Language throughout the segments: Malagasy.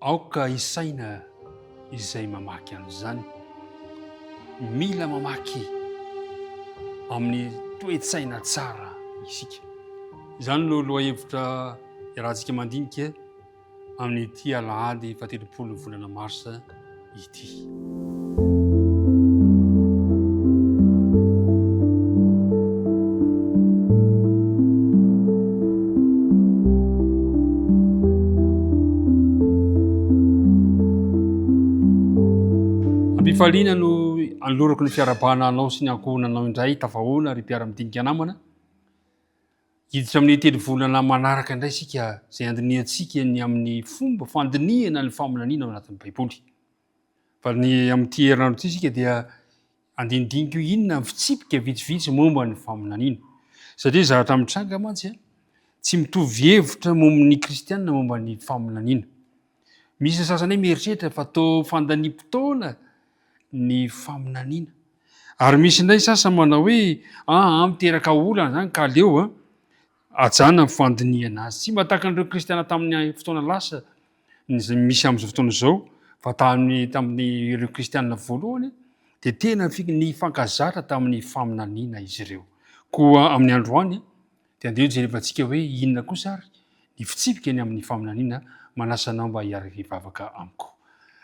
aoka isaina izay mamaky an'izany. Mila mamaky amin'ny toe-tsaina tsara isika. Izany no lohahevitra iarahantsika mandinika amin'ny ity alahady 17 volana marsa ity. Faliana no anlorako ny fiarabananao sy ny ankohonanao indray tafahoana ary mpiara-midinika namana. Hiditra amin'ny telo volana manaraka indray sika izay andiniantsika ny amin'ny fomba fandiniana ny famolanina ao anatin'ny Baiboly. Fa ny amin'ity herinandro ity sika dia andinidiniko inona ny fitsipika vitsivitsy momba ny famolanina. Satria zavatra mitranga mantsy tsy mitovy hevitra momba ny kristianina momba ny famolanina. Misy sasany mieritreritra fa tao fandaniam-potoana ny famolanina. Ary misy indray sasany manao hoe miteraka olana zany ka aleo ajana ny fandiniana azy. Tsy mataka an'ireo kristiana tamin'ny fotoana lasa misy amin'izao fotoana izao, fa tamin'ny ireo kristiana voalohany dia tena ny fankazatra tamin'ny famolanina izy ireo. Koa amin'ny androany dia andeha jerevantsika hoe inona kosa ary ny fitsipika ny amin'ny famolanina. Manasanao mba hiaraka hivavaka amiko.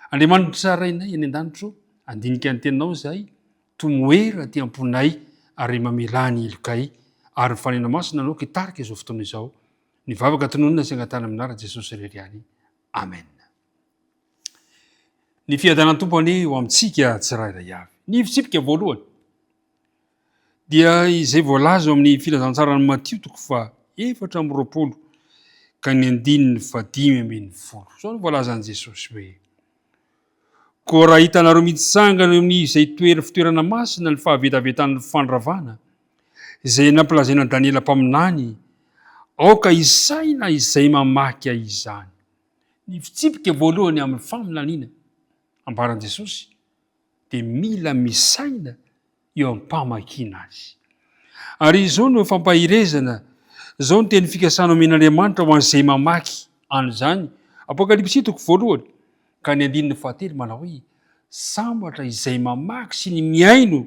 Andriamanitra rainay any an-danitro, andinika ny teninao zahay, tomoera ty amponay ary mamelany ilokay ary fanena masina anao kitarika izao fotoana izao. Ny vavaka tononona sy angatana aminara Jesosy reriany. Amen. Ny fiadanany tompony ho amintsika tsirairay avy. Ny fitsipika voalohany dia izay voalaza amin'ny filazantsara ny Matio 4:20 ka ny 5:10. Zao no voalazan'i Jesosy hoe: koa raha hitanareo mitsangana amin'izay fitoerana masina ny fahavetavetan'ny fandravana izay nampilazaina Daniela mpaminany, aoka isaina izay mamaky izany. Ny fitsipika voalohany amin'ny famolanina ambaran'i Jesosy dia mila misaina eo amin'ny mpamakiana azy. Ary izao no fampahirezana, izao no teny fikasana omen'Andriamanitra ho an'izay mamaky an'izany. Apokalipsy 1 ka ny 7 manao hoe: sambatra izay mamaky sy ny miaino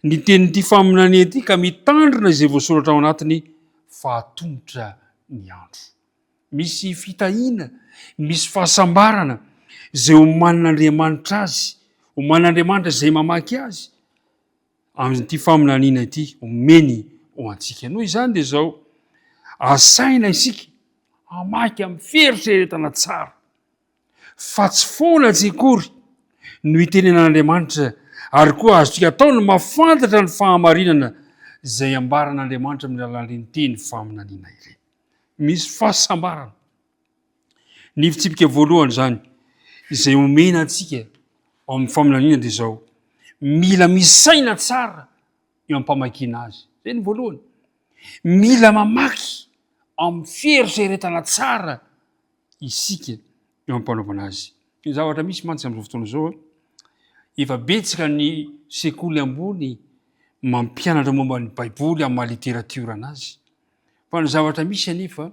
ny tenin'ity famolanana ity ka mitandrina izay voasoratra ao anatiny, fahatongotra ny andro. Misy fitahiana, misy fahasambarana izay omanin'Andriamanitra azy, omanin'Andriamanitra izay mamaky azy amin'ity famolanana ity omeny ho antsika. Noho izany dia izao asaina isika hamaky amin'ny fieritreretana tsara, fa tsy foana tsekory no itenenan'Andriamanitra, ary koa azontsika atao ny mahafantatra ny fahamarinana izay ambaran'Andriamanitra amin'ny alalan'ireny teny famolanana ireny. Misy fahasambarana. Ny fitsipika voalohany zany izay omena antsika ao amin'ny famolanana dia izao: mila misaina tsara eo amin'ny mpamakiana azy. Izay ny voalohany. Mila mamaky amin'ny fieritreretana tsara isika eo amin'ny mpanaovana azy. Ny zavatra misy mantsy amin'izao fotoana izao, efa betsaka ny sekoly ambony mampianatra momba ny Baiboly amin'ny maha-literatiora anazy. Fa ny zavatra misy anefa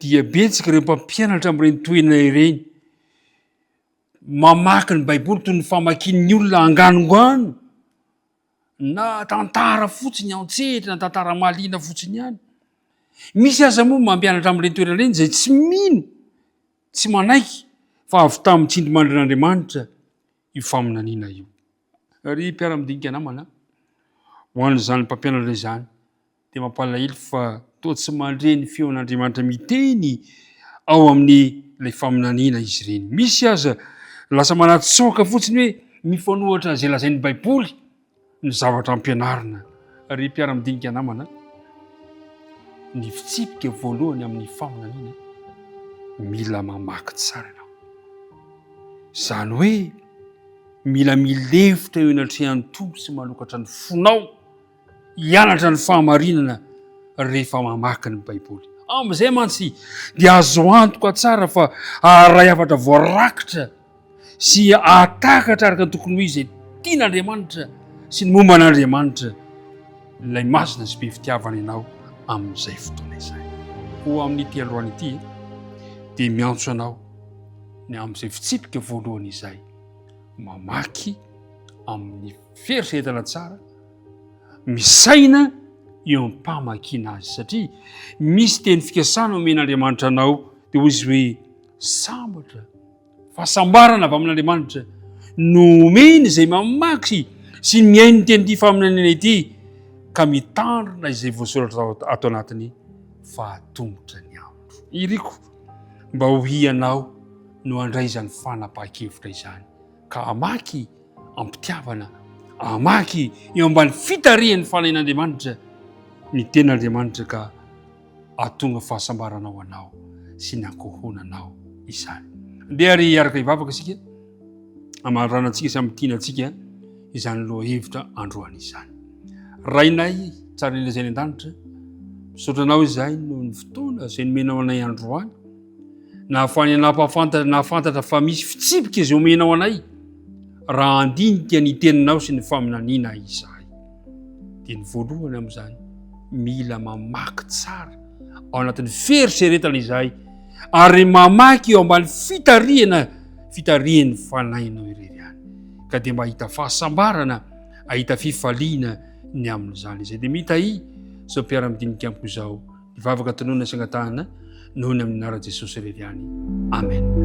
dia betsaka ireo mpampianatra amin'ireny toerana ireny mamaky ny Baiboly toy ny famakian'ny olona anganongoano, na tantara fotsiny an-tsehatra, na tantara mahaliana fotsiny ihany. Misy aza moa mampianatra amin'ireny toerana ireny izay tsy mino, tsy manaiky fa avy tamin'ny tsindrimandrin'Andriamanitra io famolanina io. Ary mpiara-midinika namana, ho an'izany mpampianatra izany dia mampalahelo fa toa tsy mandre ny feon'Andriamanitra miteny ao amin'ilay famolanina izy ireny. Misy aza lasa manatsoaka fotsiny hoe mifanohatra izay lazain'ny Baiboly ny zavatra ampianarina. Ary mpiara-midinika namana, ny fitsipika voalohany amin'ny famolanina, mila mamaky tsara ianao. Izany hoe mila milefitra eo anatrehan'ny tompo sy manokatra ny fonao hianatra ny fahamarinana rehefa mamaky ny Baiboly. Amin'izay mantsy dia azo antoka tsara fa aharay hafatra voarakitra sy ahatakatra araka ny tokony ho izay tian'Andriamanitra sy ny momba an'Andriamanitra ilay masina sy be fitiavana ianao amin'izay fotoana izay. Ho amin'ity androany ity dia miantso anao ny amin'izay fitsipika voalohany izay mamaky amin'ny fieritreretana tsara, misaina eo am-pamakiana azy satria misy teny fikasana omen'Andriamanitra anao dia hoy izy hoe sambatra fahasambarana avy amin'Andriamanitra no omeny izay mamaky sy miaino ny teny ity faminaniana ity ka mitandrina izay voasoratra ato anatiny fahatongotra ny andro. Iriko mba ho hianao no handray izany fanapahan-kevitra izany ka amaky ampitiavana, amaky eo ambany fitarihan'ny fanahin'Andriamanitra ny ten'Andriamanitra ka atonga fahasambarana ho anao sy ny ankohonanao izany. Andeha ary araka hivavaka isika amaranantsika sy amin'ny tianantsika izany loha hevitra androany izany. Rainay tsara ilazainy an-danitra, misaotra anao izahay noho ny fotoana izay nomenao anay androany, nahafany nahafantatra fa misy fitsipika izay omenao anay raha andinika ny teninao sy ny faminaniana izahay. Dia ny voalohany amin'izany mila mamaky tsara ao anatin'ny fieritseretana izahay ary mamaky eo ambany fitarihan'ny fanahinao irery ihany ka dia mba hita fahasambarana, ahita fifaliana ny amin'izany izay. Dia mitahy izao mpiara-midinika amiko izao ivavaka tanoana sy angatahana noho ny amin'ny anaran'i Jesosy irery ihany. Amen.